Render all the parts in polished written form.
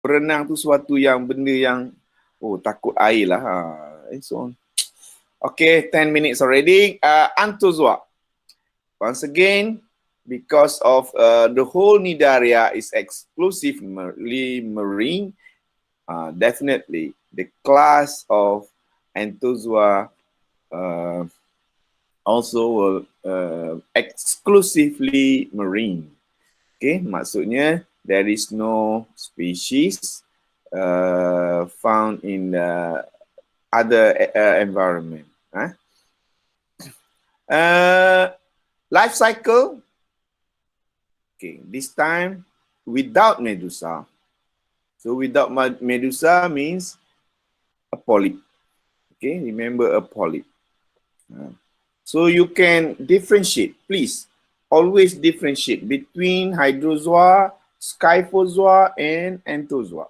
berenang tu suatu yang benda yang takut air lah. So on. Okay, 10 minutes already. Anthozoa. Once again, because of the whole Nidaria is exclusively marine, definitely the class of Anthozoa also will exclusively marine. Okay, maksudnya there is no species found in the other environment. Life cycle. Okay, this time without medusa. So without medusa means a polyp. Okay, remember a polyp. So you can differentiate, please. Always differentiate between hydrozoa, scyphozoa, and anthozoa.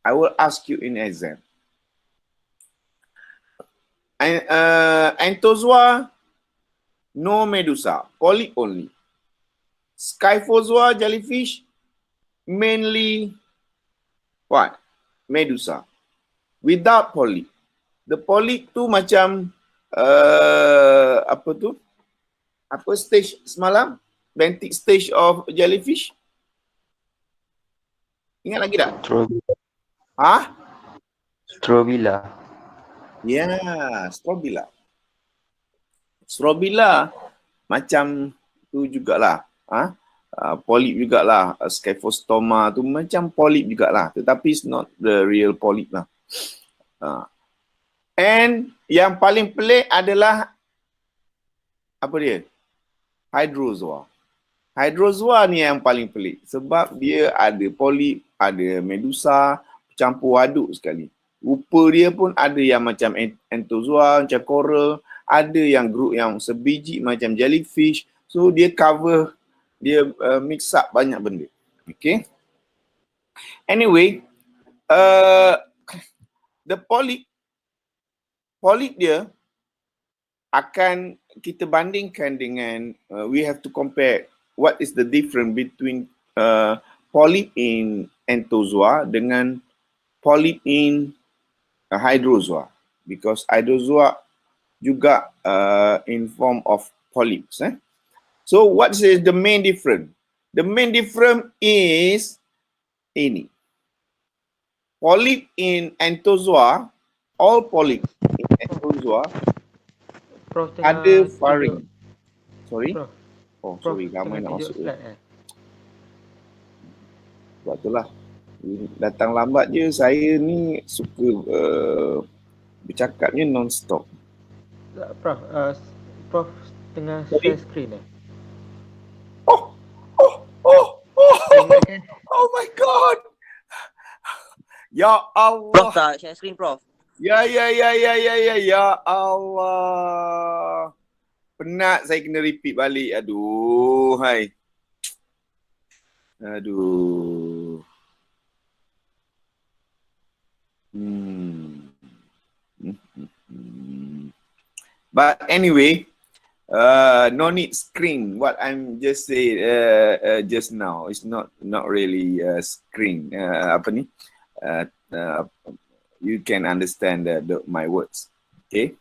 I will ask you in exam. Anthozoa, no medusa, polyp only. Scyphozoa jellyfish, mainly what? Medusa. Without polyp. The polyp tu macam apa tu? Apa stage semalam? Benthic stage of jellyfish? Ingat lagi tak? Strobila. Ya, Strobila. Strobila macam tu jugalah. Polyp jugalah. Scyphostoma tu macam polyp jugalah. Tetapi it's not the real polyp lah. And yang paling pelik adalah apa dia? Hydrozoa. Hydrozoa ni yang paling pelik sebab dia ada polip, ada medusa, campur aduk sekali. Rupa dia pun ada yang macam anthozoa, macam coral, ada yang grup yang sebiji macam jellyfish. So dia cover, dia mix up banyak benda. Okay. Anyway, the polyp dia akan kita bandingkan dengan we have to compare what is the difference between polyp in anthozoa dengan polyp in hydrozoa, because hydrozoa juga in form of polyps. So what is the main difference? The main difference is ini. Polyp in anthozoa, all polyp in anthozoa Prof, ada faring. Sorry? Prof. Oh, sorry. Ramai nak masuk. Sebab itulah. Datang lambat je. Saya ni suka bercakapnya non-stop. Prof, Prof tengah share screen Oh my God. Ya Allah. Prof tak share screen, Prof. Ya Allah. Penat saya kena repeat balik. Aduh, hai. Aduh. But anyway, no need screen. What I'm just say just now is not really screen. Apa ni? You can understand my words. Okay.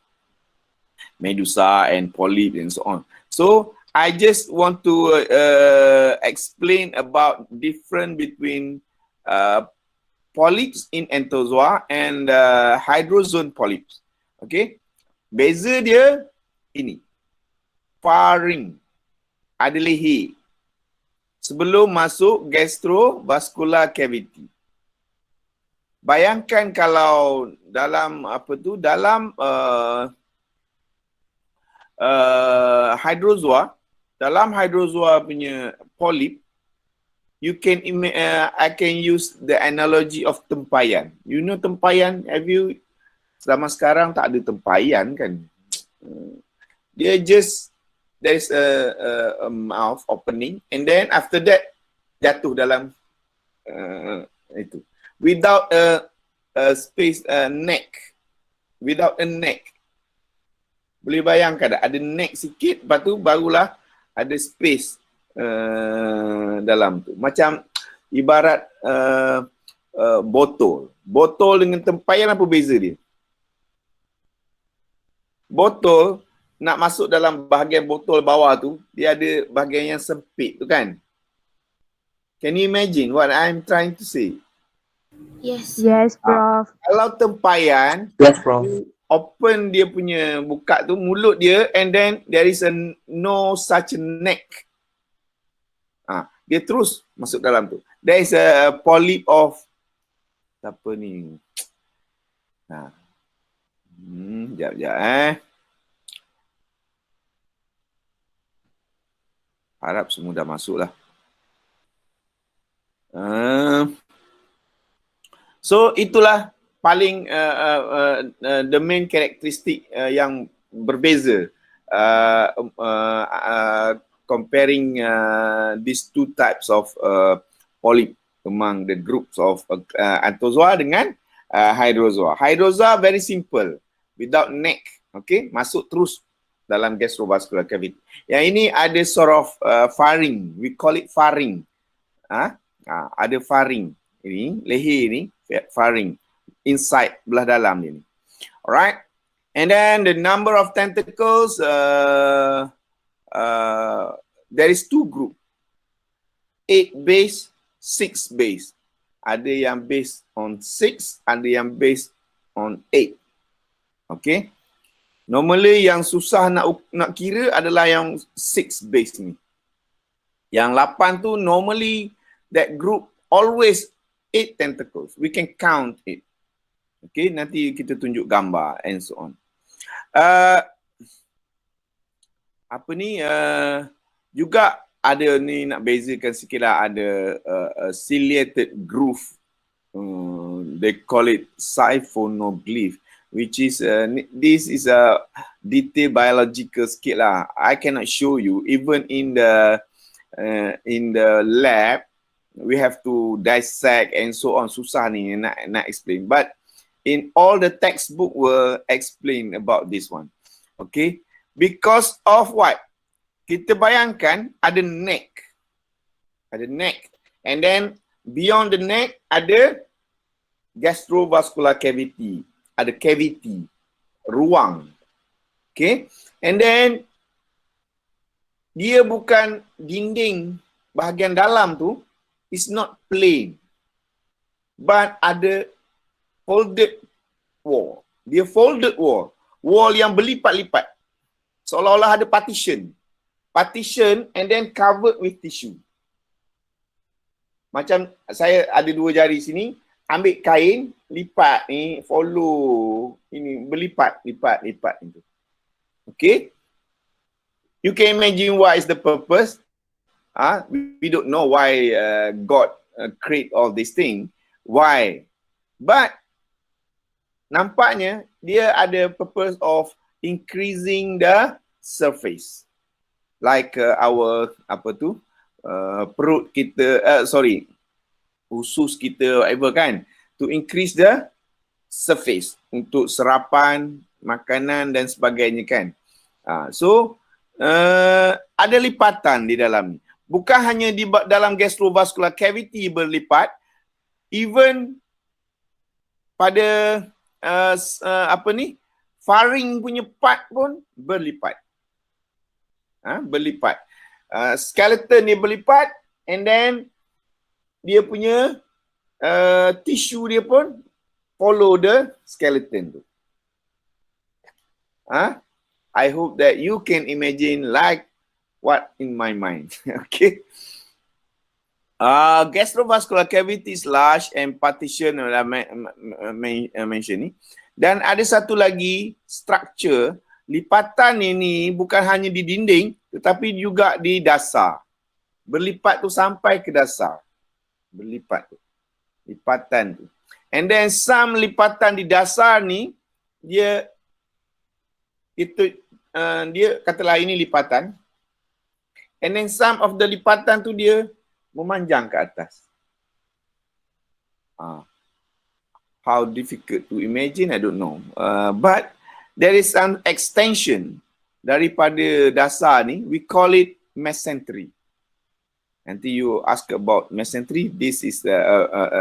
Medusa and polyp and so on. So I just want to explain about difference between polyps in anthozoa and hydrozoan polyps. Okay. Beza dia ini. Faring. Ada leher. Sebelum masuk gastrovascular cavity. Bayangkan kalau dalam apa tu, dalam hydrozoa, dalam hydrozoa punya polyp, you can I can use the analogy of tempayan. You know tempayan? Have you? Selama sekarang tak ada tempayan kan? Dia just there is a mouth opening and then after that jatuh dalam itu. Without a space, neck. Without a neck. Boleh bayangkan tak? Ada neck sikit, lepas tu barulah ada space dalam tu. Macam ibarat botol. Botol dengan tempayan apa beza dia? Botol nak masuk dalam bahagian botol bawah tu, dia ada bahagian yang sempit tu kan? Can you imagine what I'm trying to say? Yes. Yes, Prof. Kalau tempayan, Yes, Prof. open dia punya buka tu, mulut dia, and then there is no such a neck. Dia terus masuk dalam tu. There is a polyp of apa ni? Sekejap. Harap semua dah masuk lah. So itulah paling the main characteristic yang berbeza comparing these two types of polyp among the groups of Anthozoa dengan Hydrozoa. Hydrozoa very simple, without neck, okay, masuk terus dalam gastrovascular cavity. Yang ini ada sort of faring, we call it faring. Ada faring, ini leher ni faring, inside belah dalam ni. Alright, and then the number of tentacles, there is two group, 8 base, 6 base. Ada yang based on 6, ada yang based on 8. Okay. Normally yang susah nak kira adalah yang 6 base ni. Yang 8 tu normally that group always 8 tentacles. We can count it. Okay, nanti kita tunjuk gambar and so on. Juga ada ni nak bezakan sikit lah, ada ciliated groove. They call it siphonoglyph, which is this is a detail biological sikit lah. I cannot show you. Even in the lab, we have to dissect and so on. Susah ni nak explain. But in all the textbook will explain about this one. Okay, because of what? Kita bayangkan ada neck, and then beyond the neck ada gastrovascular cavity, ada cavity, ruang. Okay, and then dia bukan dinding bahagian dalam tu, is not plain, but ada folded wall. Dia folded wall yang berlipat-lipat, seolah-olah ada partition and then covered with tissue. Macam saya ada 2 jari sini, ambil kain, lipat ni, follow ini, berlipat itu. Okay? You can imagine what is the purpose. We don't know why God create all this thing. Why? But nampaknya dia ada purpose of increasing the surface. Like our perut kita, usus kita, whatever kan, to increase the surface untuk serapan makanan dan sebagainya kan. So ada lipatan di dalam ni. Bukan hanya di dalam gastrovascular cavity berlipat, even pada faring punya part pun berlipat. Berlipat. Skeleton dia berlipat, and then dia punya tissue dia pun follow the skeleton tu. I hope that you can imagine like what in my mind. Okay. Gastrovascular cavity is large and partition mention ni. Dan ada satu lagi structure, lipatan ini bukan hanya di dinding tetapi juga di dasar. Berlipat tu sampai ke dasar. Berlipat tu. Lipatan tu. And then some lipatan di dasar ni dia katalah ini lipatan. And then some of the lipatan tu dia memanjang ke atas. How difficult to imagine, I don't know. But there is an extension daripada dasar ni, we call it mesentery. Nanti you ask about mesentery, this is the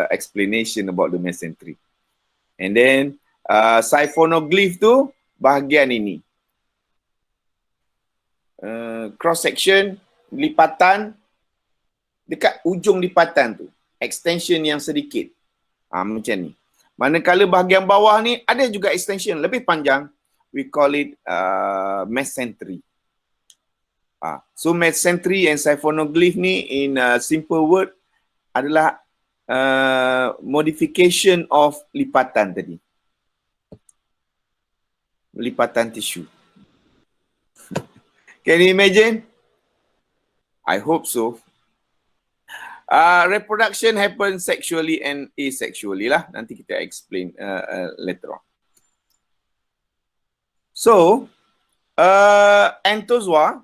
explanation about the mesentery. And then siphonoglyph tu bahagian ini. Cross section, lipatan dekat ujung lipatan tu, extension yang sedikit. Macam ni. Manakala bahagian bawah ni ada juga extension lebih panjang, we call it mesentery. So mesentery and siphonoglyph ni in simple word adalah modification of lipatan tadi. Lipatan tisu. Can you imagine? I hope so. Reproduction happens sexually and asexually lah. Nanti kita explain later on. So, entozoa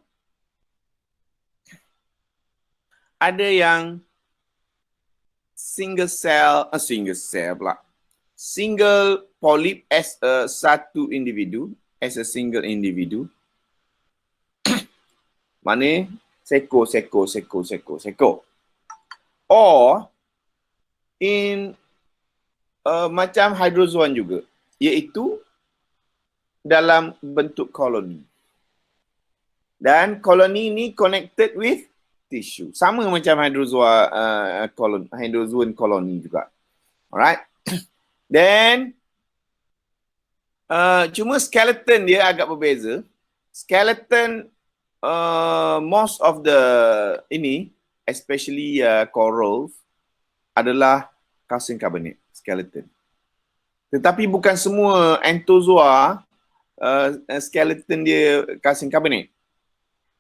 ada yang single polyp as a satu individu, as a single individu. Mana seko. Or in macam hydrozoan juga, iaitu dalam bentuk koloni. Dan koloni ni connected with tissue. Sama macam hydrozoan koloni juga. Alright. Then cuma skeleton dia agak berbeza. Skeleton most of the especially corals adalah calcium carbonate skeleton. Tetapi bukan semua entozoa skeleton dia calcium carbonate.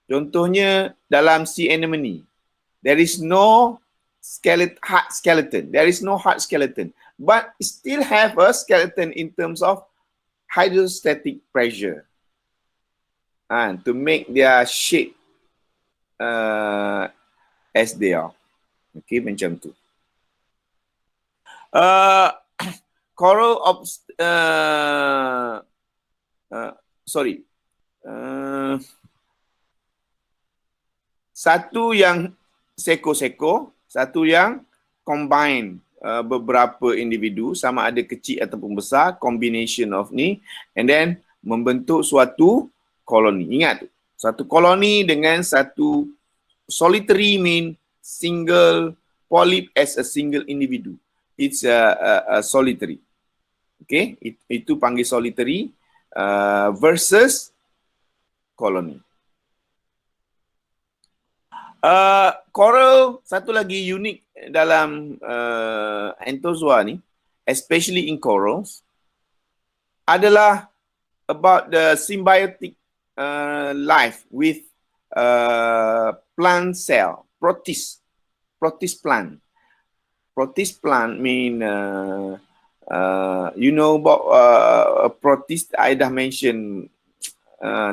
Contohnya dalam sea anemone, there is no hard skeleton. There is no hard skeleton, but still have a skeleton in terms of hydrostatic pressure. To make their shape as they are. Okay, macam tu. Coral satu yang seko, satu yang combine beberapa individu, sama ada kecil ataupun besar, combination of ni, and then membentuk suatu koloni. Ingat tu, satu koloni dengan satu solitary mean single polyp as a single individu. It's a solitary. Okay, itu panggil solitary versus colony. Coral satu lagi unik dalam entozoa ni, especially in corals, adalah about the symbiotic life with plant cell, protist plant. Protist plant mean you know about protist. I dah mention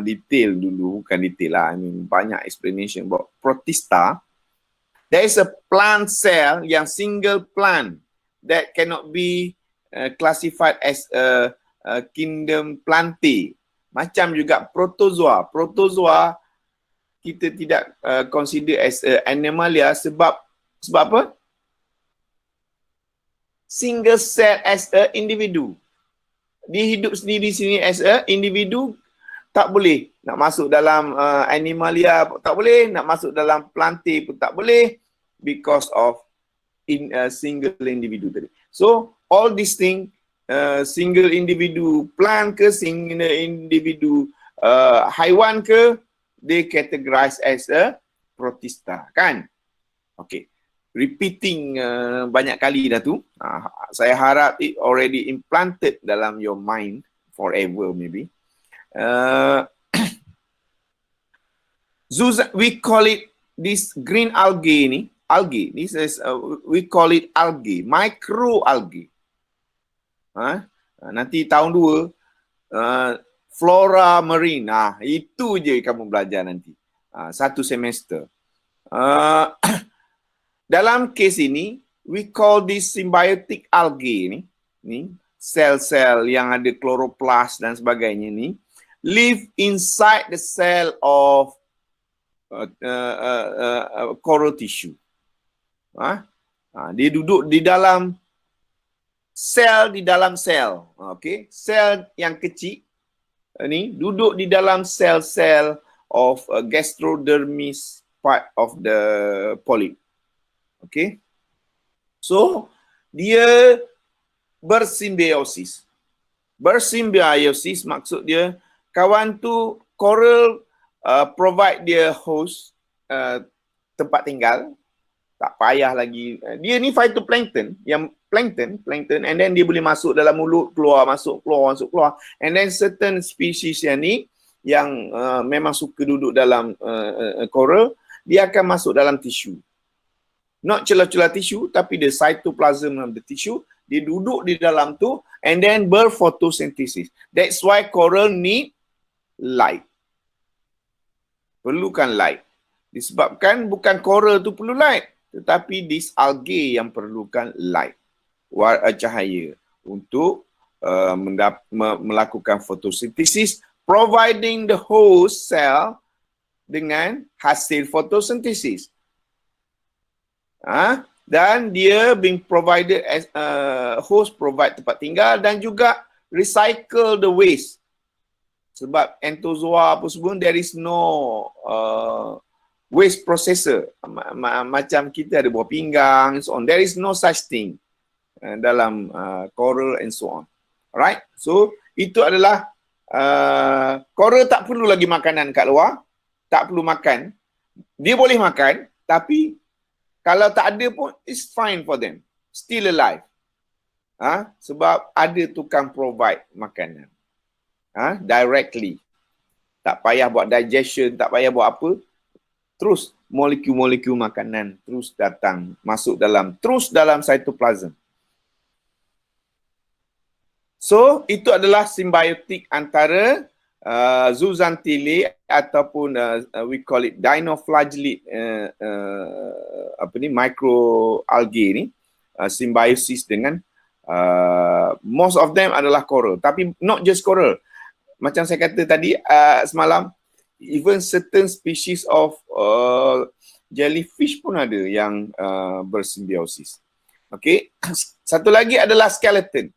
detail dulu, bukan detail lah, I mean banyak explanation about protista. There is a plant cell yang single plant that cannot be classified as a kingdom Plantae. Macam juga protozoa. Protozoa kita tidak consider as a animalia sebab apa? Single cell as a individu. Dia hidup sendiri sini as a individu, tak boleh nak masuk dalam animalia, tak boleh nak masuk dalam Plantae pun tak boleh, because of single individu tadi. So all these things, single individu plant ke, single individu haiwan ke, they categorize as a protista, kan? Okay. Repeating banyak kali dah tu. Saya harap it already implanted dalam your mind forever maybe. We call it this green algae ni. Algae. This is we call it algae, microalgae. Nanti tahun 2 flora marine. Itu je kamu belajar nanti. Satu semester. Dalam kes ini, we call this symbiotic algae ni sel-sel yang ada chloroplast dan sebagainya ni, live inside the cell of coral tissue. Dia duduk di dalam sel okey, sel yang kecil ni duduk di dalam sel-sel of gastrodermis part of the polyp. Okey, so dia bersimbiosis. Bersimbiosis maksud dia kawan tu coral provide dia host, tempat tinggal, tak payah lagi. Dia ni phytoplankton, yang plankton and then dia boleh masuk dalam mulut, keluar, masuk, keluar. And then certain species yang ni yang memang suka duduk dalam coral, dia akan masuk dalam tisu. Not celah-celah tisu, tapi the cytoplasm of the tissue, dia duduk di dalam tu and then berphotosynthesis. That's why coral need light. Perlukan light. Disebabkan bukan coral tu perlu light, tetapi this algae yang perlukan light, cahaya untuk melakukan fotosintesis, providing the host cell dengan hasil fotosintesis. Dan dia being provided as host provide tempat tinggal dan juga recycle the waste. Sebab entozoa apa semua, there is no waste processor. Macam kita ada buah pinggang and so on. There is no such thing dalam coral and so on. Alright, so itu adalah coral tak perlu lagi makanan kat luar, tak perlu makan. Dia boleh makan, tapi kalau tak ada pun, it's fine for them. Still alive. Sebab ada tukang provide makanan. Directly. Tak payah buat digestion, tak payah buat apa. Terus molekul-molekul makanan terus datang, masuk dalam cytoplasm. So, itu adalah simbiotik antara zooxanthellae ataupun we call it dinoflagellate microalgae ni, simbiosis dengan most of them adalah coral, tapi not just coral. Macam saya kata tadi semalam, even certain species of jellyfish pun ada yang bersimbiosis. Okay, satu lagi adalah skeleton.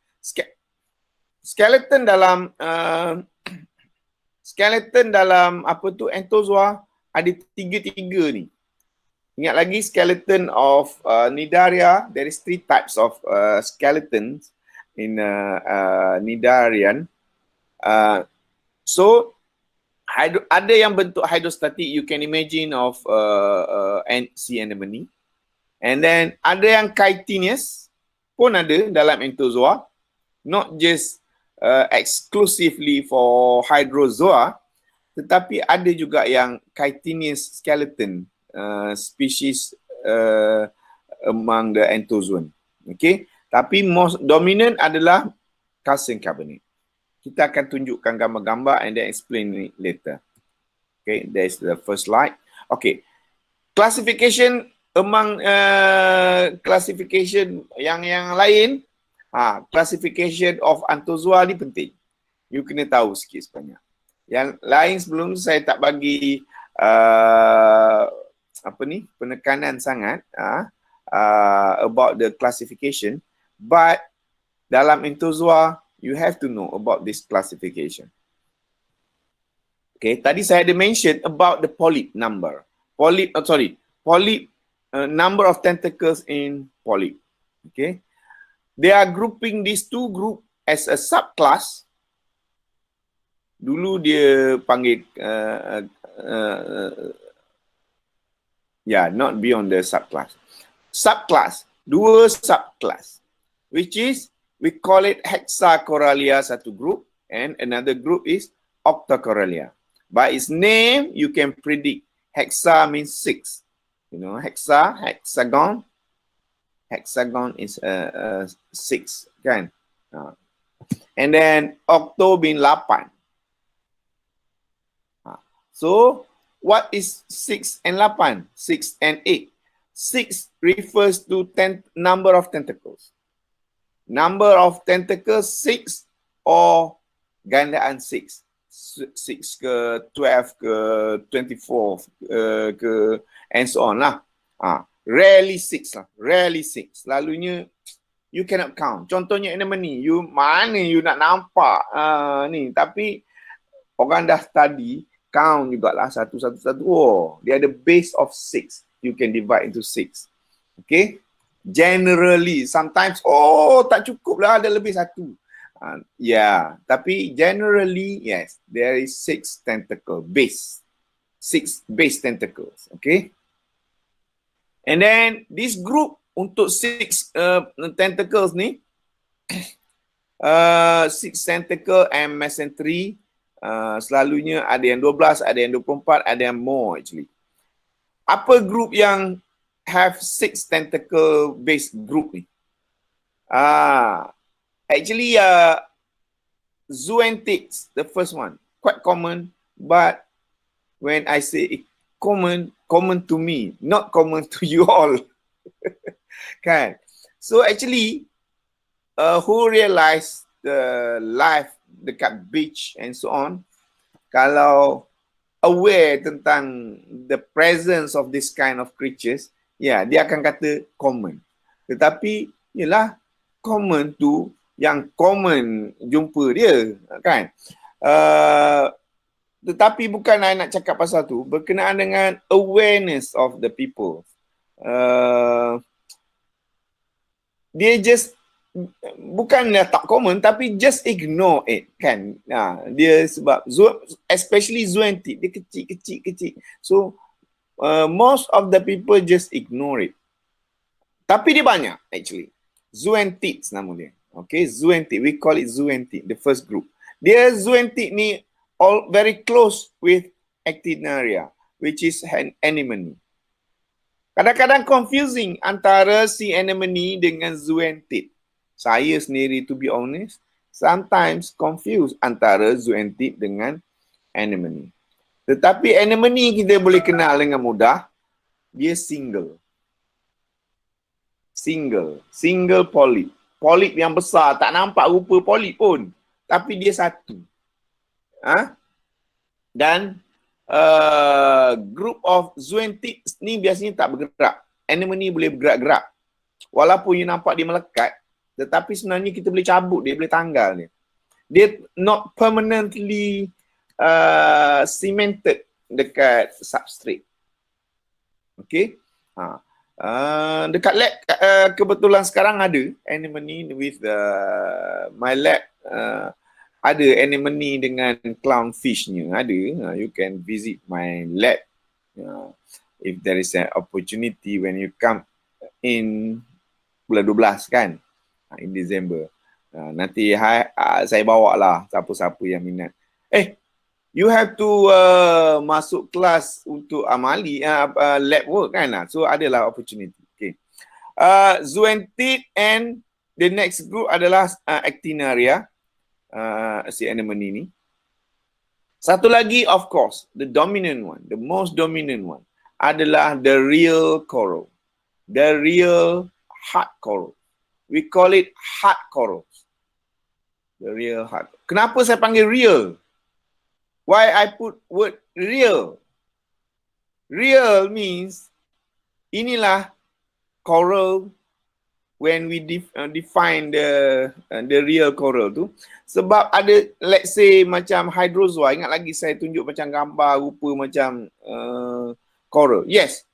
Skeleton dalam apa tu entozoa ada tiga ni. Ingat lagi skeleton of Cnidaria, there is 3 types of skeletons in Cnidarian. So ada yang bentuk hydrostatic, you can imagine of sea anemone. And then ada yang chitinous pun ada dalam entozoa, not just exclusively for hydrozoa, tetapi ada juga yang chitinous skeleton species among the entozoan. Okay, tapi most dominant adalah calcium carbonate. Kita akan tunjukkan gambar-gambar and then explain it later. Okay, that's the first slide. Okay, classification among classification yang lain, classification of entozoa ni penting. You kena tahu sikit sebanyak. Yang lain sebelum saya tak bagi penekanan sangat about the classification, but dalam entozoa you have to know about this classification. Okay, tadi saya ada mention about the polyp number. Polyp number of tentacles in polyp. Okay, they are grouping these two group as a subclass. Dulu dia panggil not beyond the subclass. Dua subclass, which is we call it Hexacoralia satu group and another group is Octocoralia. By its name, you can predict. Hexa means 6. You know, hexagon. Hexagon is 6, kan? And then octo means 8. So, what is 6 and 8? 6 and 8. 6 refers to number of tentacles. Number of tentacles 6 or gandaan 6. 6 ke 12 ke 24 ke and so on lah. Rarely 6 lah. Rarely 6. Selalunya you cannot count. Contohnya anemone, you mana you nak nampak ni, tapi orang dah study count jugalah satu. Oh, dia ada base of 6. You can divide into 6. Okay. Generally, sometimes tak cukup lah, ada lebih satu. Tapi generally, yes, there is 6 tentacle base. 6 base tentacles. Okay. And then this group untuk 6 tentacles ni, 6 tentacle and mesentery, selalunya ada yang 12, ada yang 24, ada yang more actually. Apa group yang have 6 tentacle based group ni? Actually, zoanthids, the first one, quite common, but when I say common to me, not common to you all. Kan? So actually, who realize the life dekat beach and so on, kalau aware tentang the presence of this kind of creatures, dia akan kata common. Tetapi, yelah, common tu yang common jumpa dia, kan? Tetapi bukan I nak cakap pasal tu, berkenaan dengan awareness of the people. Dia just bukanlah tak common, tapi just ignore it, kan? Dia sebab especially zoanthids, dia kecil. So most of the people just ignore it. Tapi dia banyak actually. Zoanthids nama dia. Okay, zoanthid. We call it zoanthid, the first group. Dia zoanthid ni all very close with Actiniaria, which is an anemone. Kadang-kadang confusing antara si anemone dengan zoanthid. Saya sendiri, to be honest, sometimes confuse antara zoanthid dengan anemone. Tetapi anemone kita boleh kenal dengan mudah. Dia single polyp. Polyp yang besar, tak nampak rupa polyp pun. Tapi dia satu. Dan group of zoanthids ni biasanya tak bergerak. Anemone boleh bergerak-gerak. Walaupun you nampak dia melekat, tetapi sebenarnya kita boleh cabut dia, boleh tanggal dia. Dia not permanently cemented dekat substrate. Okay. Dekat lab kebetulan sekarang ada anemone with my lab, ada anemone dengan clownfishnya ada. You can visit my lab if there is an opportunity when you come in bulan 12 kan, in December. Nanti saya bawa lah siapa-siapa yang minat. You have to masuk kelas untuk amali lab work kan. So adalah opportunity. Okay. Zoanthid and the next group adalah Actiniaria, si anemone ni. Satu lagi, of course, the dominant one, the most dominant one adalah the real coral. The real hard coral. We call it hard corals. The real hard. Kenapa saya panggil real? Why I put word real? Real means inilah coral when we define the real coral tu. Sebab ada, let's say macam hydrozoa, ingat lagi saya tunjuk macam gambar rupa macam coral. Yes,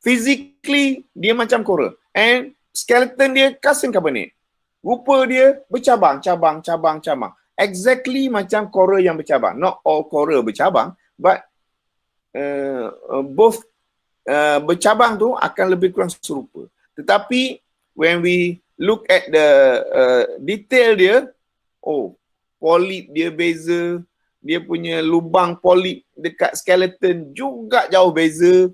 physically dia macam coral. And skeleton dia calcium carbonate. Rupa dia bercabang. Exactly macam coral yang bercabang. Not all coral bercabang, but both bercabang tu akan lebih kurang serupa. Tetapi when we look at the detail dia, polip dia beza, dia punya lubang polip dekat skeleton juga jauh beza.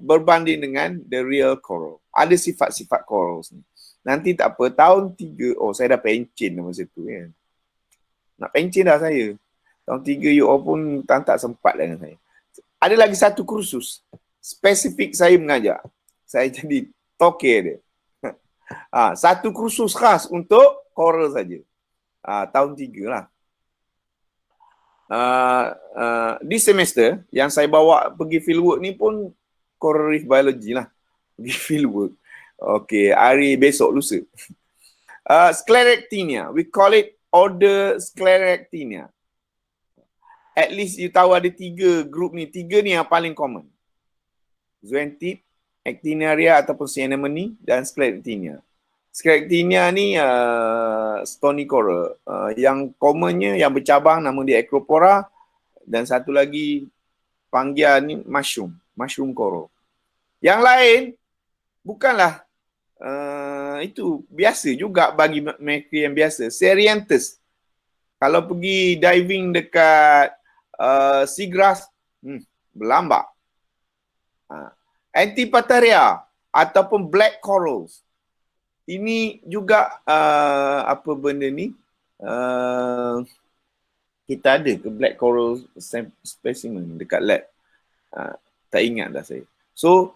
Berbanding dengan the real coral. Ada sifat-sifat corals ni. Nanti tak apa, tahun 3, saya dah pencen masa tu kan. Nak pencen dah saya. Tahun 3 you all pun tak sempat dengan saya. Ada lagi satu kursus. Spesifik saya mengajar. Saya jadi toke dia. Satu kursus khas untuk coral saja. tahun 3 lah. Di semester yang saya bawa pergi fieldwork ni pun coral reef biology lah. Pergi fieldwork. Okay, hari besok lusa. Sclerectinia, we call it order Sclerectinia. At least you tahu ada 3 group ni. 3 ni yang paling common. Zoanthids, Actiniaria ataupun sea anemone dan Sclerectinia. Sclerectinia ni stony coral. Yang commonnya, yang bercabang nama dia Acropora, dan satu lagi Pangia ni mushroom coral. Yang lain bukanlah itu biasa juga bagi mereka yang biasa. Cerianthus. Kalau pergi diving dekat seagrass, berlambak. Antipataria ataupun black corals. Ini juga apa benda ni? Kita ada ke black coral specimen dekat lab? Tak ingat dah saya. So,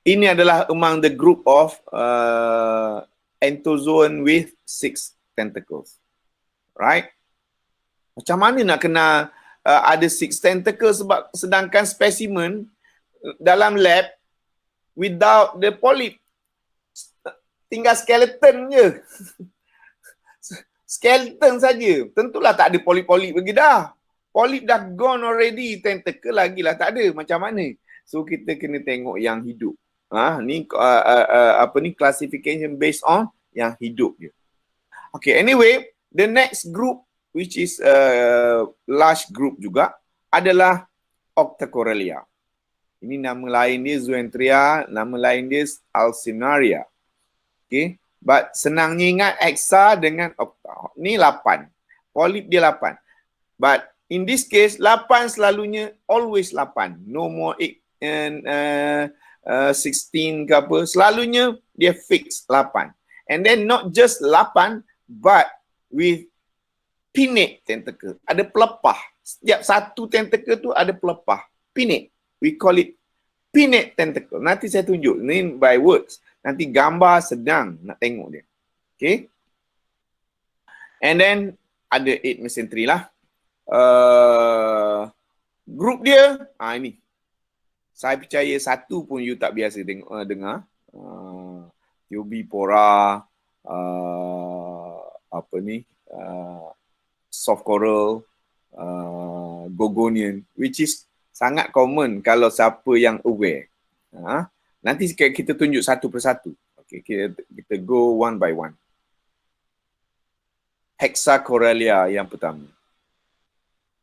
ini adalah among the group of anthozoan with 6 tentacles. Right? Macam mana nak kena ada 6 tentacles sebab sedangkan spesimen dalam lab without the polyp. Tinggal skeleton je. Skeleton saja. Tentulah tak ada polip-polip lagi dah. Polip dah gone already. Tentacle lagi lah tak ada. Macam mana? So kita kena tengok yang hidup. Ni apa ni, classification based on yang hidup je. Okay, anyway, the next group which is large group juga adalah Octocorallia. Ini nama lain dia Zoanthria, nama lain dia Alcinaria. Okay, but senangnya ingat Hexa dengan Octa. Ni 8. Polip dia 8. But in this case 8 selalunya always 8. No more 8 and 16 ke apa. Selalunya dia fix 8. And then not just 8 but with pinnate tentacle. Ada pelepah. Setiap satu tentacle tu ada pelepah. Pinnate. We call it pinnate tentacle. Nanti saya tunjuk. Ni by words. Nanti gambar sedang nak tengok dia. Okay. And then ada 8 mesentery lah. Group dia, ini. Saya percaya satu pun you tak biasa dengar. Eubipora, apa ni, soft coral, Gorgonian, which is sangat common kalau siapa yang aware. Nanti kita tunjuk satu persatu. Okay, kita go one by one. Hexacorallia yang pertama.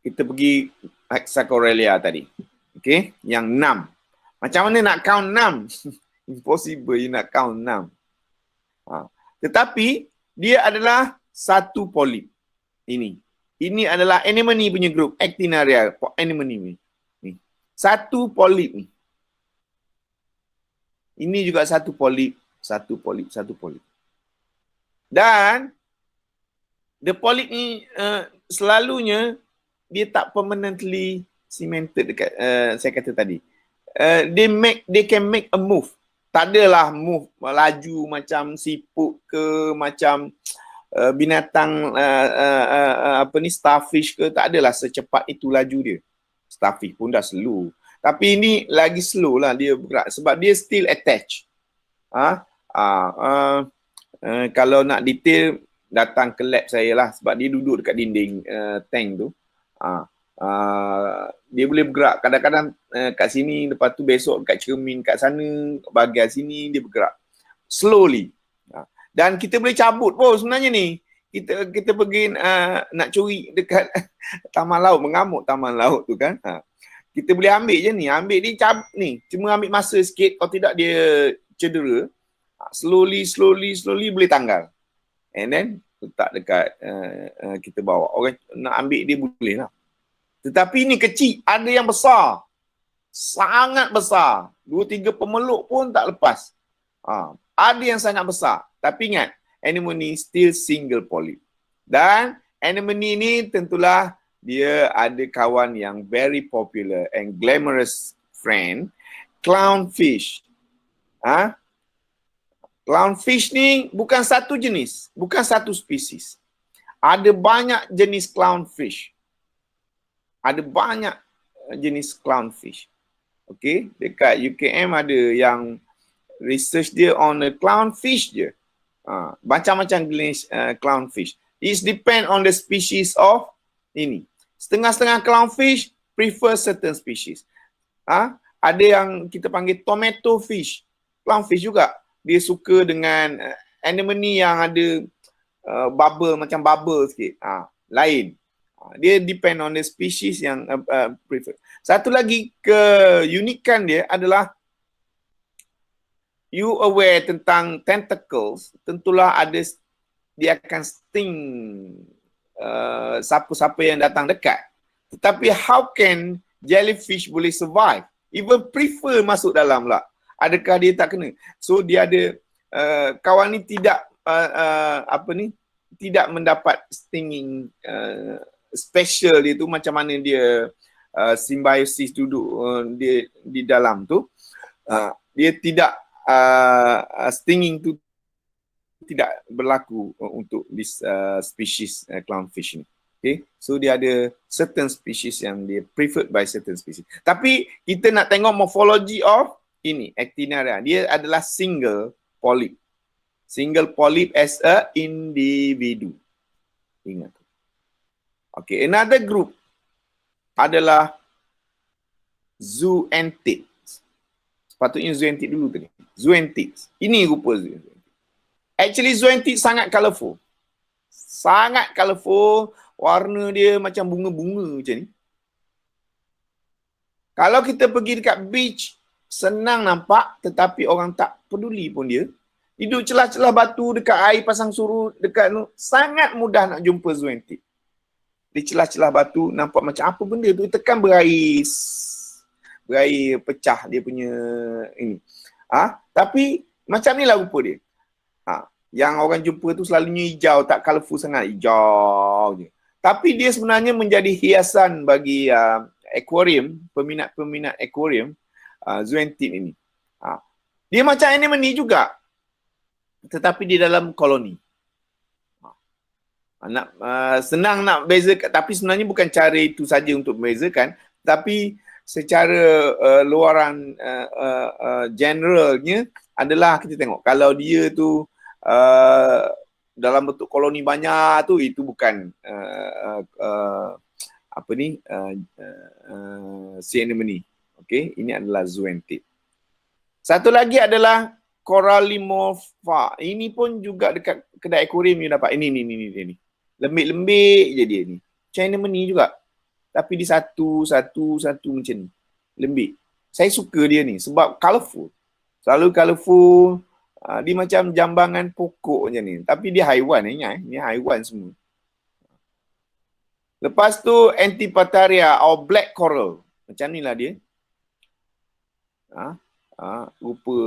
Kita pergi Hexacorallia tadi. Okay, yang 6. Macam mana nak count 6? Impossible you nak count 6. Tetapi dia adalah satu polip. Ini adalah anemone punya group, Actiniaria, anemone ni. Satu polip ni. Ini juga satu polip. Dan the polip ni selalunya dia tak permanently cemented dekat saya kata tadi. They can make a move. Tak adalah move laju macam siput ke, macam binatang apa ni, starfish ke, tak adalah secepat itu laju dia. Starfish pun dah slow. Tapi ini lagi slow lah dia bergerak sebab dia still attached. Kalau nak detail datang ke lab saya lah sebab dia duduk dekat dinding tank tu. Dia boleh bergerak kadang-kadang kat sini, lepas tu besok kat cermin kat sana, bahagian sini dia bergerak slowly. Dan kita boleh cabut pun sebenarnya ni. Kita pergi nak curi dekat taman laut, mengamuk taman laut tu kan. Kita boleh ambil je ni, ambil dia cabut ni. Cuma ambil masa sikit, kalau tidak dia cedera. Slowly boleh tanggal. And then letak dekat kita bawa. Orang nak ambil dia boleh lah. Tetapi ni kecil, ada yang besar. Sangat besar. 2-3 pemeluk pun tak lepas. Ada yang sangat besar. Tapi ingat, anemone still single polyp. Dan anemone ni tentulah dia ada kawan yang very popular and glamorous friend, clownfish. Clownfish ni bukan satu jenis, bukan satu spesies. Ada banyak jenis clownfish. Ada banyak jenis clownfish. Okay, dekat UKM ada yang research dia on the clownfish je. Macam-macam jenis clownfish. It depend on the species of ini. Setengah-setengah clownfish prefer certain species. Ada yang kita panggil tomato fish. Clownfish juga. Dia suka dengan anemone yang ada bubble, macam bubble sikit. Lain. Dia depend on the species yang prefer. Satu lagi keunikan dia adalah you aware tentang tentacles, tentulah ada dia akan sting siapa-siapa yang datang dekat. Tetapi how can jellyfish boleh survive? Even prefer masuk dalam lah. Adakah dia tak kena? So dia ada kawan ni tidak tidak mendapat stinging special dia tu, macam mana dia simbiosis duduk dia di dalam tu. Dia tidak stinging tu tidak berlaku untuk this species clownfish ni. Okay, so dia ada certain species yang dia preferred by certain species. Tapi kita nak tengok morphology of ini Actiniaria. Dia adalah single polyp. Single polyp as a individu. Ingat. Okay, another group adalah zoanthids. Sepatutnya zoanthids dulu tadi. Zoanthids. Ini rupa zoanthids. Actually zoanthids sangat colourful. Sangat colourful. Warna dia macam bunga-bunga macam ni. Kalau kita pergi dekat beach, senang nampak tetapi orang tak peduli pun dia. Hidup celah-celah batu dekat air pasang surut, dekat sangat mudah nak jumpa zoanthids. Di celah-celah batu nampak macam apa benda tu, tekan berair pecah dia punya ini. Tapi macam ni lah rupa dia. Yang orang jumpa tu selalunya hijau, tak colourful sangat, hijau je. Tapi dia sebenarnya menjadi hiasan bagi aquarium, peminat-peminat aquarium, zoanthids ini. Dia macam anemone juga, tetapi di dalam koloni. Senang nak bezakan, tapi sebenarnya bukan cara itu saja untuk membezakan, tapi secara luaran generalnya adalah kita tengok kalau dia tu dalam bentuk koloni banyak tu, itu bukan sea anemone. Okey, ini adalah zoanthid. Satu lagi adalah Corallimorpha. Ini pun juga dekat kedai aquarium you dapat. Ini. Lembik-lembik je dia ni. Macam anemone juga. Tapi di satu macam ni. Lembik. Saya suka dia ni sebab colourful. Selalu colourful. Dia macam jambangan pokok macam ni. Tapi dia haiwan ni haiwan semua. Lepas tu Antipataria or black coral. Macam ni lah dia. Rupa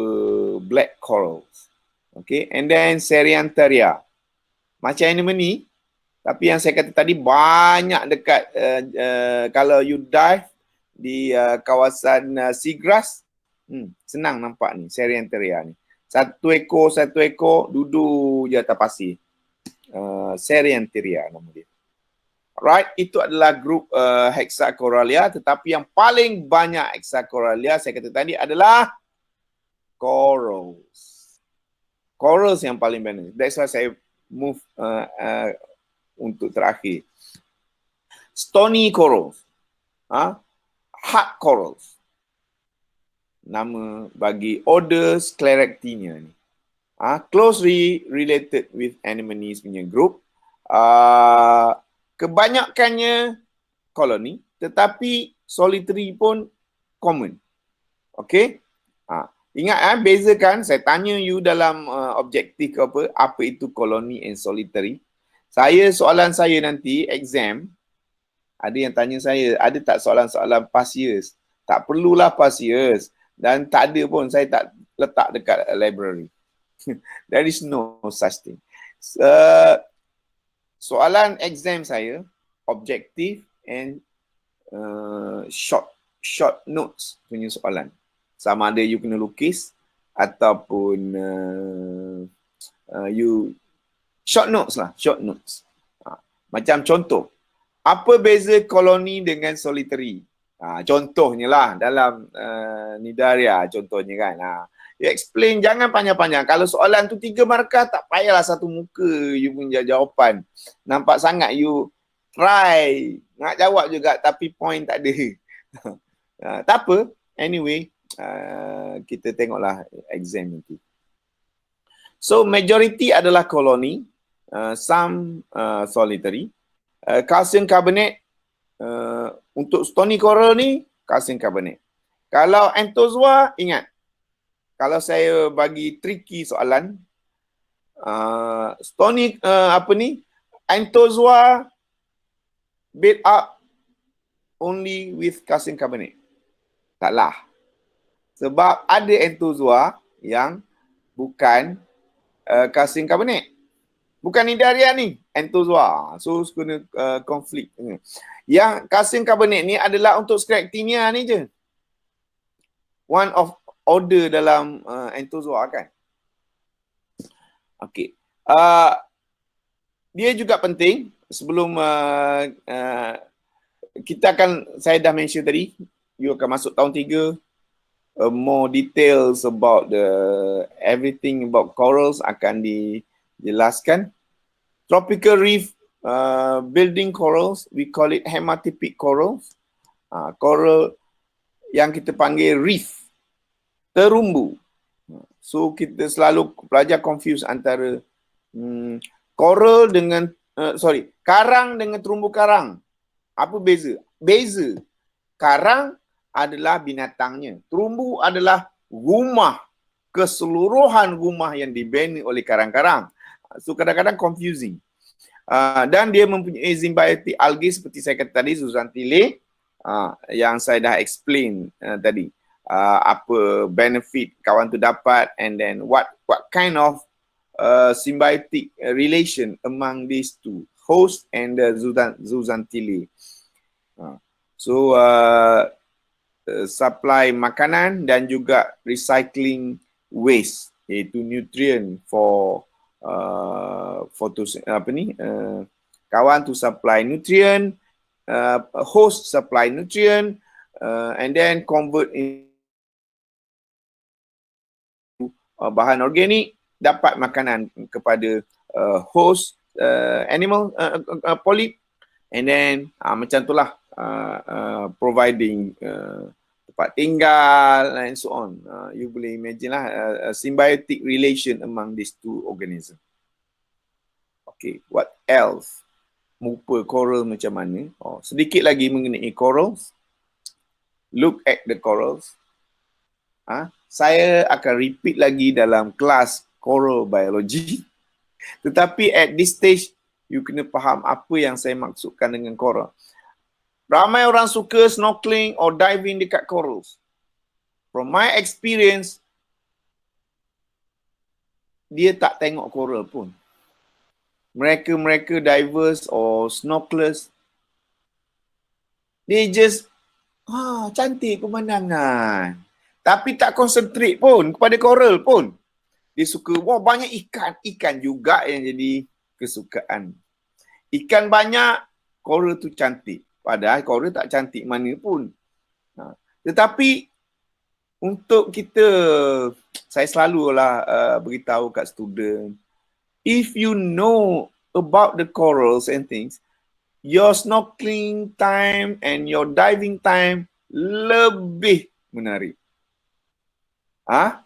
black corals. Okay. And then Seriantheria. Macam anemone. Tapi yang saya kata tadi banyak dekat kalau you dive di kawasan seagrass, senang nampak ni Seriantheria ni. Satu ekor duduk je atas pasir. Seriantheria nama dia. Right, itu adalah grup Hexacoralia, tetapi yang paling banyak Hexacoralia saya kata tadi adalah corals. Corals yang paling banyak. That's why saya move untuk terakhir. Stony corals. Hard corals. Nama bagi order Scleractinia ni. Closely related with anemones punya group. Kebanyakannya koloni, tetapi solitary pun common. Okay? Ingat bezakan, saya tanya you dalam objektif ke apa itu koloni and solitary. Soalan saya nanti, exam, ada yang tanya saya, ada tak soalan-soalan past years? Tak perlulah past years. Dan tak ada pun, saya tak letak dekat library. There is no such thing. Soalan exam saya, objektif and short notes punya soalan. Sama ada you kena lukis ataupun you short notes lah, short notes. Macam contoh, apa beza koloni dengan solitary? Contohnya lah dalam Nidaria contohnya kan. You explain, jangan panjang-panjang. Kalau soalan tu 3 markah, tak payahlah satu muka you punya jawapan. Nampak sangat you try nak jawab juga tapi point tak ada. Tak apa. Anyway, kita tengoklah exam nanti. So majority adalah koloni, some solitary. Calcium carbonate, untuk stony coral ni calcium carbonate. Kalau Anthozoa, ingat, kalau saya bagi tricky soalan, stony Anthozoa build up only with calcium carbonate. Taklah. Sebab ada Anthozoa yang bukan calcium carbonate. Bukan Nidaria ni, Anthozoa. So, kena konflik. Yang calcium carbonate ni adalah untuk Sclerotinia ni je. One of order dalam Anthozoa kan. Okey. Dia juga penting sebelum kita akan, saya dah mention tadi, you akan masuk tahun 3, more details about everything about corals akan dijelaskan. Tropical reef building corals, we call it hematopic corals. Coral yang kita panggil reef, terumbu. So kita selalu pelajar confuse antara coral dengan karang dengan terumbu karang. Apa beza? Beza. Karang adalah binatangnya. Terumbu adalah rumah, keseluruhan rumah yang dibina oleh karang-karang. So kadang-kadang confusing. Dan dia mempunyai symbiotic algae seperti saya kata tadi, zooxanthellae, yang saya dah explain tadi. Apa benefit kawan tu dapat, and then what kind of symbiotic relation among these two, host and the zooxanthellae. So supply makanan dan juga recycling waste, iaitu nutrient for kawan tu supply nutrient, host supply nutrient, and then convert into bahan organik, dapat makanan kepada host animal polyp, and then macam itulah providing tempat tinggal and so on. You boleh imagine lah symbiotic relation among these two organisms. Okay, what else? Muka coral macam mana? Sedikit lagi mengenai corals. Look at the corals. Saya akan repeat lagi dalam kelas coral biology. Tetapi at this stage, you kena faham apa yang saya maksudkan dengan coral. Ramai orang suka snorkeling or diving dekat corals. From my experience, dia tak tengok coral pun. Mereka divers or snorkelers, they just, cantik pemandangan. Tapi tak concentrate pun kepada coral pun. Dia suka, banyak ikan. Ikan juga yang jadi kesukaan. Ikan banyak, coral tu cantik. Padahal coral tak cantik mana pun. Tetapi untuk kita, saya selalulah beritahu kat student, if you know about the corals and things, your snorkeling time and your diving time lebih menarik.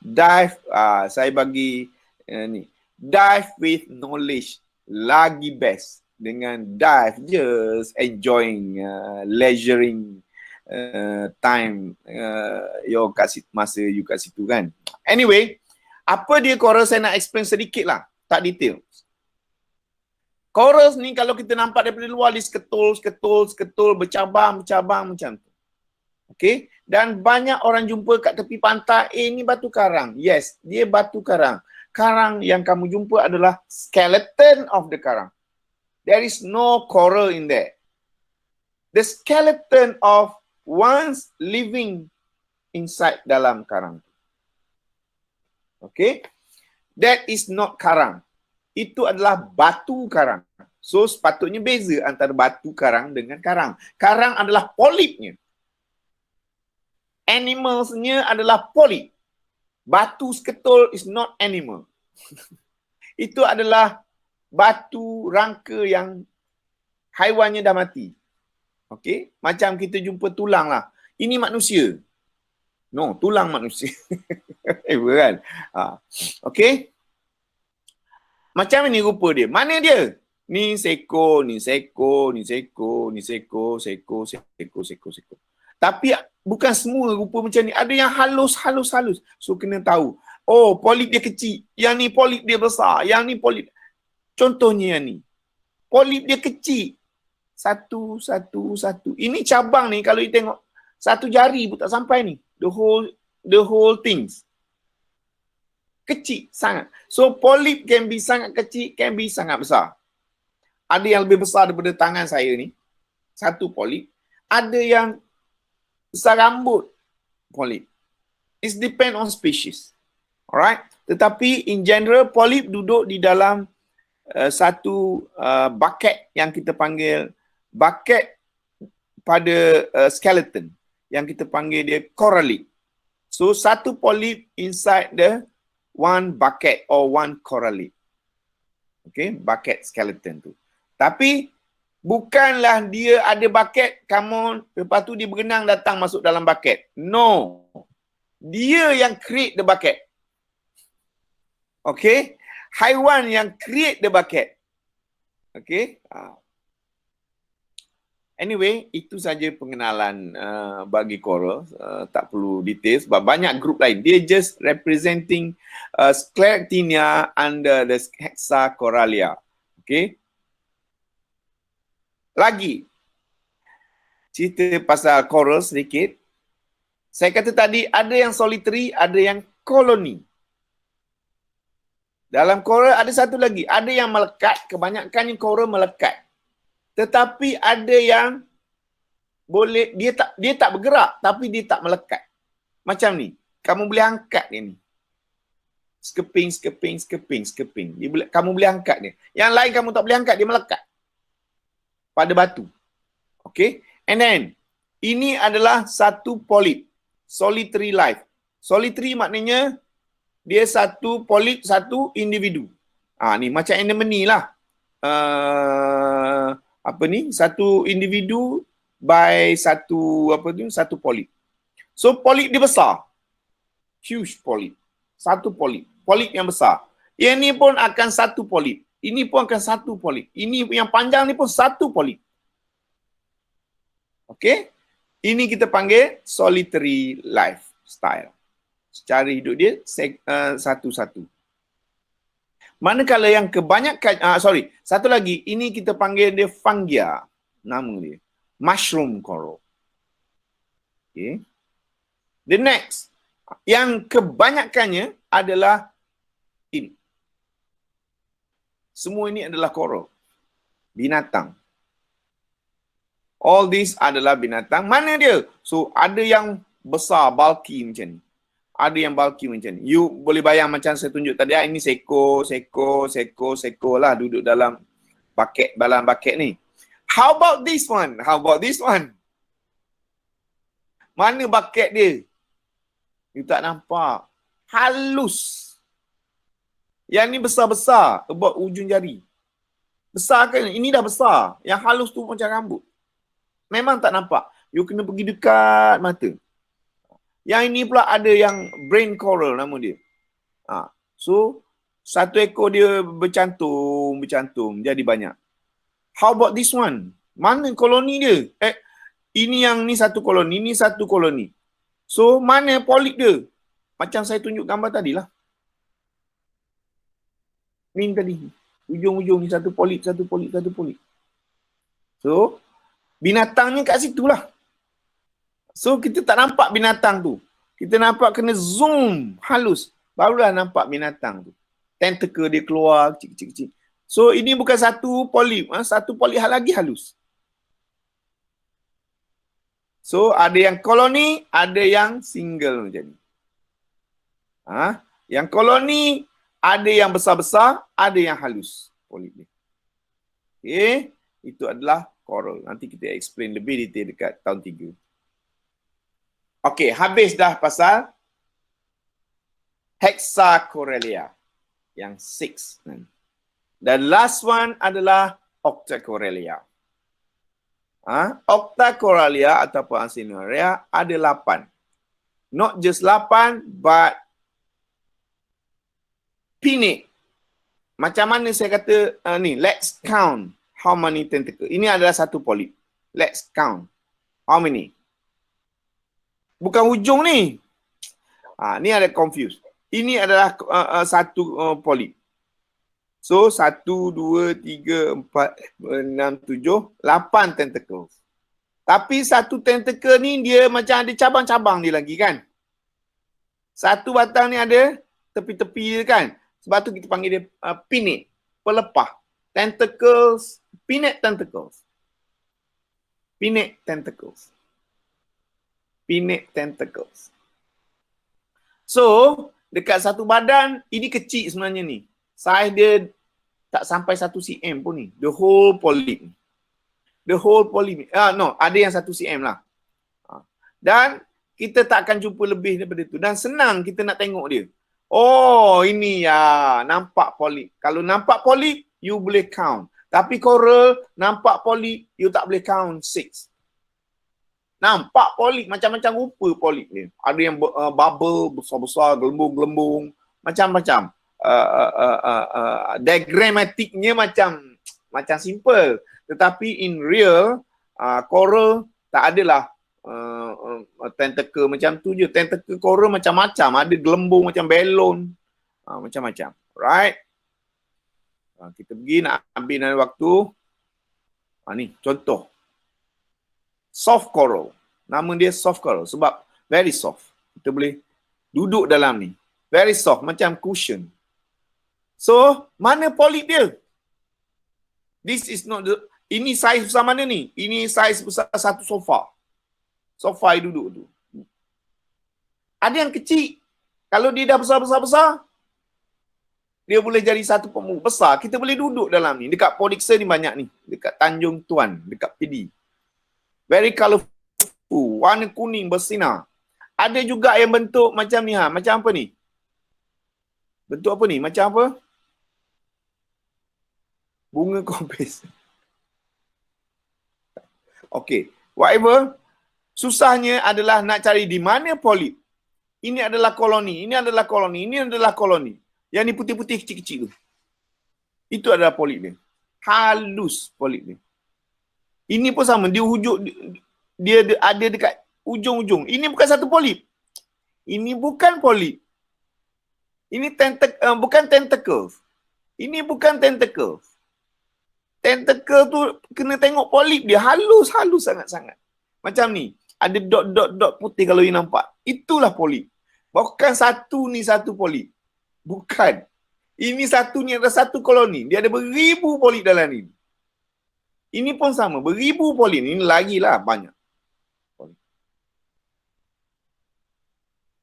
Dive, saya bagi ni, dive with knowledge lagi best. Dengan dive, just enjoying, leisuring time, masa you kat situ kan. Anyway, apa dia coral, saya nak explain sedikit lah, tak detail. Corals ni kalau kita nampak daripada luar, dia seketul, bercabang macam tu. Okay, dan banyak orang jumpa kat tepi pantai, ni batu karang. Yes, dia batu karang. Karang yang kamu jumpa adalah skeleton of the karang. There is no coral in there. The skeleton of one's living inside dalam karang. Okay, that is not karang. Itu adalah batu karang. So sepatutnya beza antara batu karang dengan karang. Karang adalah polipnya. Animalsnya adalah polip. Batu seketul is not animal. Itu adalah batu rangka yang haiwannya dah mati. Okey, macam kita jumpa tulang lah. Ini manusia. No, tulang manusia. Kan? Okey. Macam ini rupa dia. Mana dia? Ni seko, ni seko, ni seko, ni seko, seko, seko, seko, seko. Tapi bukan semua rupa macam ni. Ada yang halus. So kena tahu. Oh, polip dia kecil. Yang ni polip dia besar. Yang ni polip. Contohnya yang ni. Polip dia kecil. Satu. Ini cabang ni kalau you tengok. Satu jari pun tak sampai ni. The whole things. Kecil sangat. So polip can be sangat kecil, can be sangat besar. Ada yang lebih besar daripada tangan saya ni. Satu polip. Ada yang besar rambut polip. It depend on species. Alright. Tetapi in general polip duduk di dalam satu bucket yang kita panggil bucket pada skeleton yang kita panggil dia corallid. So satu polip inside the one bucket or one corallid. Okay, bucket skeleton tu. Tapi bukanlah dia ada bucket, come on, lepas tu dia berenang datang masuk dalam bucket. No. Dia yang create the bucket. Okay. Haiwan yang create the bucket. Okay. Anyway, itu saja pengenalan bagi coral. Tak perlu detail sebab banyak grup lain. Dia just representing Sclerectinia under the Hexacoralia. Okay. Lagi. Cerita pasal coral sedikit. Saya kata tadi ada yang solitary, ada yang koloni. Dalam coral ada satu lagi. Ada yang melekat. Kebanyakannya coral melekat. Tetapi ada yang boleh, dia tak bergerak tapi dia tak melekat. Macam ni. Kamu boleh angkat dia ni. Skeping. Kamu boleh angkat dia. Yang lain kamu tak boleh angkat, dia melekat pada batu. Okay. And then, ini adalah satu polip. Solitary life. Solitary maknanya dia satu polip, satu individu. Ni macam anemone lah. Satu individu by satu polip. So polip dia besar. Huge polip. Satu polip. Polip yang besar. Yang ni pun akan satu polip. Ini pun akan satu polip. Ini yang panjang ni pun satu polip. Okey? Ini kita panggil solitary lifestyle. Secara hidup dia satu-satu. Manakala yang kebanyakan, satu lagi, ini kita panggil dia fungia. Nama dia. Mushroom coral. Okay. The next, yang kebanyakannya adalah ini. Semua ini adalah coral. Binatang. All these adalah binatang. Mana dia? So, ada yang besar, bulky macam ni. Ada yang bulky macam ni. You boleh bayang macam saya tunjuk tadi. Ini seko lah duduk dalam bucket ni. How about this one? Mana bucket dia? You tak nampak. Halus. Yang ni besar-besar. About ujung jari. Besar kan? Ini dah besar. Yang halus tu macam rambut. Memang tak nampak. You kena pergi dekat mata. Yang ini pula ada yang brain coral nama dia. So, satu ekor dia bercantum. Jadi banyak. How about this one? Mana koloni dia? Ini yang ni satu koloni. Ni satu koloni. So, mana polip dia? Macam saya tunjuk gambar tadi lah. Ni tadi. Ujung-ujung ni satu polip. So, binatangnya kat situ lah. So, kita tak nampak binatang tu. Kita nampak kena zoom halus. Barulah nampak binatang tu. Tentacle dia keluar kecil-kecil. So, ini bukan satu polip. Satu polip lagi halus. So, ada yang koloni, ada yang single macam ni. Yang koloni, ada yang besar-besar, ada yang halus polip dia. Okay, itu adalah coral. Nanti kita explain lebih detail dekat tahun 3. Okay, habis dah pasal Hexacorallia yang 6. Dan last one adalah Octacorallia. Octacorallia ataupun Arsinoria ada 8. Not just 8 but pinnate. Macam mana saya kata ni, let's count how many tentacle. Ini adalah satu polip. Let's count. How many? Bukan hujung ni. Ni ada confused. Ini adalah satu polip. So 1, 2, 3, 4, 5, 6, 7, 8 tentacles. Tapi satu tentacle ni dia macam ada cabang-cabang dia lagi kan. Satu batang ni ada tepi-tepi dia kan. Sebab tu kita panggil dia pinnate, pelepah. Tentacles, pinnate tentacles. Pinnate tentacles. Pinnate tentacles. So, dekat satu badan, ini kecil sebenarnya ni. Saiz dia tak sampai 1 cm pun ni. The whole polyp. The whole polyp. No, ada yang 1 cm lah. Dan kita tak akan jumpa lebih daripada tu. Dan senang kita nak tengok dia. Oh, ini ya, nampak polip. Kalau nampak polip, you boleh count. Tapi coral, nampak polip, you tak boleh count 6. Nampak polip, macam-macam rupa polip ni. Ada yang bubble, besar-besar, gelembung-gelembung, macam-macam. Diagrammatiknya macam simple. Tetapi in real, coral tak adalah tentacle macam tu je. Tentacle coral macam-macam. Ada gelembung macam balon. Macam-macam. Right? Kita pergi nak ambil dalam waktu. Ni contoh. Soft coral. Nama dia soft coral. Sebab very soft. Kita boleh duduk dalam ni. Very soft. Macam cushion. So, mana polip dia? This is not the... Ini saiz besar mana ni? Ini saiz besar satu sofa. Sofa yang duduk tu. Ada yang kecil. Kalau dia dah besar-besar-besar, dia boleh jadi satu pemuk besar. Kita boleh duduk dalam ni. Dekat Podixa ni banyak ni. Dekat Tanjung Tuan. Dekat PD. Very colourful. Warna kuning bersinar. Ada juga yang bentuk macam ni. Macam apa ni? Bentuk apa ni? Macam apa? Bunga kompis. Okay. Whatever. Susahnya adalah nak cari di mana polip. Ini adalah koloni, ini adalah koloni, ini adalah koloni. Yang ni putih-putih kecil-kecil tu. Itu adalah polip dia. Halus polip dia. Ini pun sama, dia ada dekat ujung-ujung. Ini bukan satu polip. Ini bukan polip. Ini bukan tentacles. Ini bukan tentacles. Tentacle tu kena tengok polip dia. Halus sangat-sangat. Macam ni. Ada dot-dot-dot putih kalau you nampak. Itulah polip. Bukan satu ni satu polip. Bukan. Ini satu ni ada satu koloni. Dia ada beribu polip dalam ni. Ini pun sama. Beribu polip. Ini lagi lah banyak.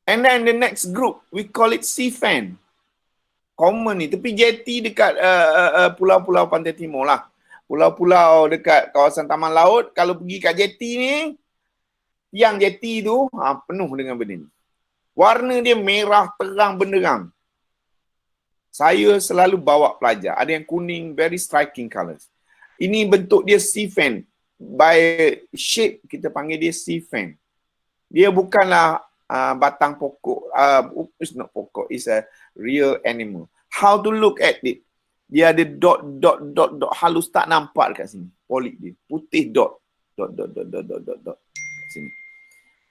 And then the next group, we call it sea fan. Common ni. Tepi jeti dekat pulau-pulau Pantai Timur lah. Pulau-pulau dekat kawasan taman laut. Kalau pergi kat jeti ni, yang jeti tu penuh dengan benda ni. Warna dia merah terang benderang. Saya selalu bawa pelajar. Ada yang kuning, very striking colours. Ini bentuk dia sea fan. By shape, kita panggil dia sea fan. Dia bukanlah batang pokok. It's not pokok. It's a real animal. How to look at it? Dia ada dot halus tak nampak dekat sini. Polip dia. Putih dot. Dot. Sini.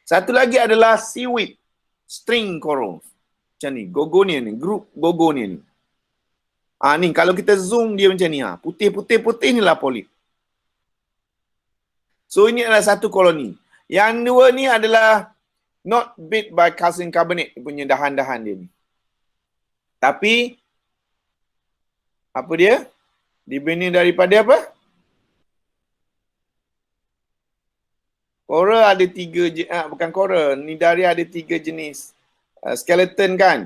Satu lagi adalah seaweed. String coral. Macam ni. Gorgonia ni. Grup Gorgonia ni. Ni kalau kita zoom dia macam ni. Putih ni lah polip. So ini adalah satu koloni. Yang dua ni adalah not bit by calcium carbonate punya dahan-dahan dia ni. Tapi apa dia? Dibina daripada apa? Coral ada 3 bukan coral, Cnidaria ada 3 jenis. Skeleton kan?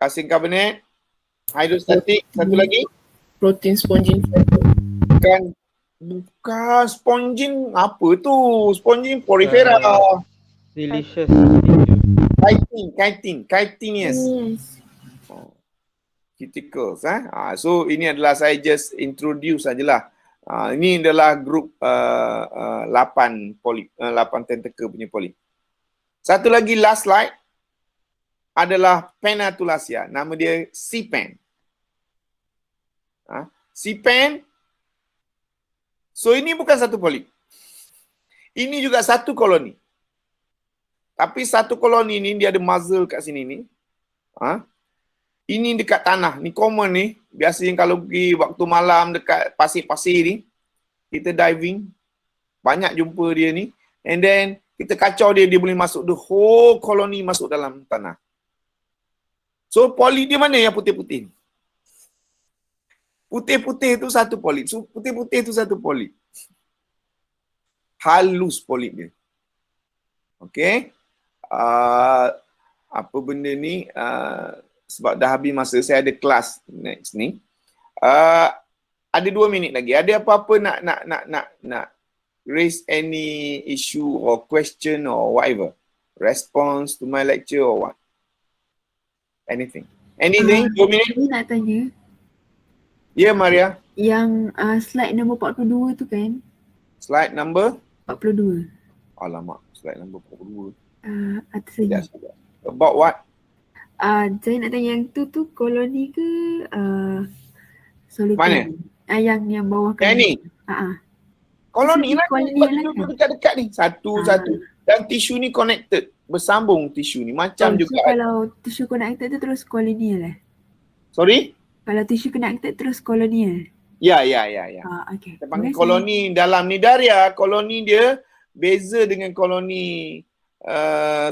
Calcium carbonate, hydrostatic, satu lagi Protein spongin. Bukan spongin apa tu? Spongin porifera. Siliceous tissue. Chitinous. Yes. Cuticles. So ini adalah saya just introduce sajalah. Ini adalah grup 8 polip, 8 tentacle punya polip. Satu lagi last slide adalah Pennatulaceae. Nama dia C-pen. C-pen. So ini bukan satu polip. Ini juga satu koloni. Tapi satu koloni ni dia ada muzzle kat sini ni. Ini dekat tanah. Ni common ni. Biasanya kalau pergi waktu malam dekat pasir-pasir ni, kita diving, banyak jumpa dia ni. And then kita kacau dia, dia boleh masuk the whole koloni masuk dalam tanah. So polip dia mana yang putih-putih? Putih-putih tu satu polip. So putih-putih tu satu polip. Halus polip dia. Okay. Apa benda ni? Sebab dah habis masa, saya ada kelas next ni. Ada 2 minit lagi. Ada apa-apa nak raise any issue or question or whatever? Response to my lecture or what? Anything? 2 minit? Saya nak tanya, Ya, Maria. yang slide nombor 42 tu kan? Slide number? 42. Alamak, slide number 42. Atas lagi. About what? Saya nak tanya yang tu koloni ke solitary? Mana? Yang bawah kan? Yang ni? Koloni lah. Koloni yang lain. Dekat-dekat ni. Satu-satu. Dan tisu ni connected. Bersambung tisu ni. Macam juga. So kalau tisu connected tu terus kolonial lah? Sorry? Kalau tisu connected terus kolonial? Ya. Okay. Kita panggil koloni dalam Nidaria. Koloni dia beza dengan koloni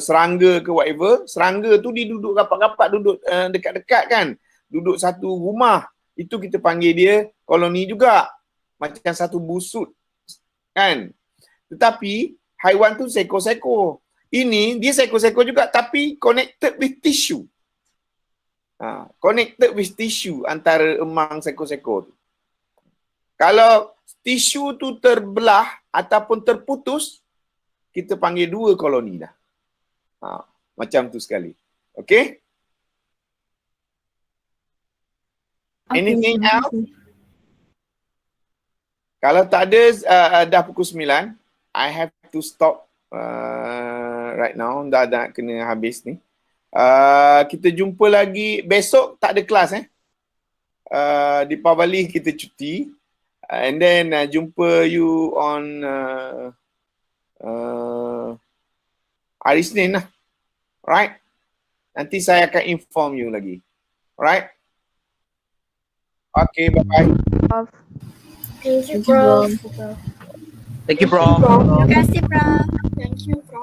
serangga ke whatever. Serangga tu dia duduk rapat-rapat, duduk dekat-dekat kan. Duduk satu rumah. Itu kita panggil dia koloni juga. Macam satu busut. Kan? Tetapi haiwan tu seko-seko. Ini dia seko-seko juga tapi connected with tissue. Connected with tissue antara emang seko-seko tu. Kalau tisu tu terbelah ataupun terputus, kita panggil 2 koloni dah. Macam tu sekali. Okay? Anything else? Kalau tak ada, dah pukul 9, I have to stop right now. Dah kena habis ni. Kita jumpa lagi besok, tak ada kelas di Pavali kita cuti. And then jumpa you on hari Isnin lah. Right? Nanti saya akan inform you lagi. Right? Okay, bye-bye. Thank you, Prof. Thank you, Prof. Terima kasih, Prof. Thank you, Prof.